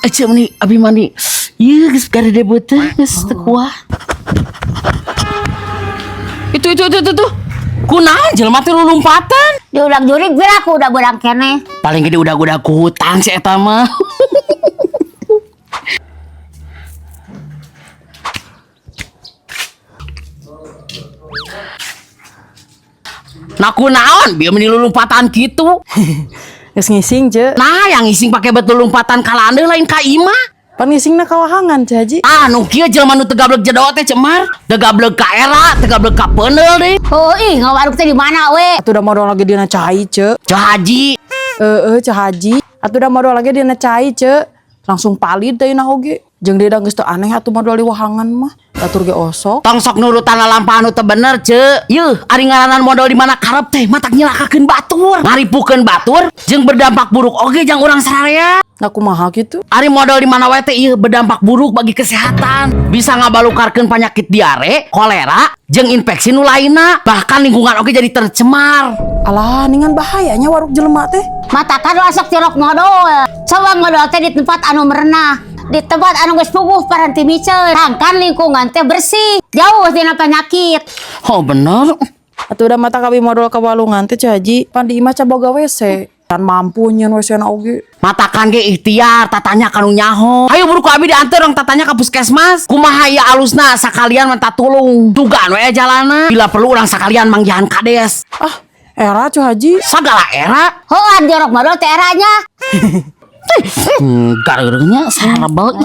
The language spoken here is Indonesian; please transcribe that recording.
Aja meni abi mani. Iya geus kada debet geus teu kuah. Itu. Kunaon jelema teh lulumpatan? Diudag jurig gue aku udah berang kene. Paling gede udah ku hutang si eta mah. Nah kunaon biar meni lulumpatan gitu. Geus ngising ce. Nah yang ngising pakai betul lompatan kalandeu lain ka imah. Pan ngisingna kawahangan ce Haji. Nu kieu jelema nu teu gablek jedot teh cemar, teu gablek ka era, teu gablek ka peundeul deui. Oh ih ngawaruk teh di mana we? Atuh da modal lagi dina cai ce. Cah Haji, Ce Haji. Atuh da modal lagi dina cai ce. Langsung palid deui na oge. Jeung dia geus teu aneh atuh modal di wahangan mah. Atur ge osok. tong sok nurutan lampah anu teu bener ce. Yeuh, ari ngaranan modal di mana karep teh matak nyilakakeun batur, ngaripukeun batur jeung berdampak buruk oge jang urang sararea. Nah kumaha gitu? Ari modal di mana wae teh ieu berdampak buruk bagi kesehatan. Bisa ngabalukarkeun penyakit diare, kolera, jeung infeksi nu lainna. Bahkan lingkungan oge jadi tercemar. Alah ningan bahayanya warung jelema teh. Matakan asok jorok modal. Coba modal teh di tempat anu merenah. Di tempat anu geus puguh paranti miceun. Kan lingkungan teh bersih, jauh tina penyakit. Oh bener. Atuh da mata kabi modal ka walungan teh Ce Haji. Pan di imah boga WC. Dan mampu nyeun WC na oge. Matakan ge ikhtiar tatanya kanu nyaho. Ayo buru ku abi diantar orang tatanya ka puskesmas. Kumaha ieu alusna sakalian minta tulung. Dugaan we jalanna. Bila perlu urang sakalian manggihan kades. Ah, era Ce Haji. Sagala era. Heuan jorok modal teh eranya. Gareureungnya sarebel.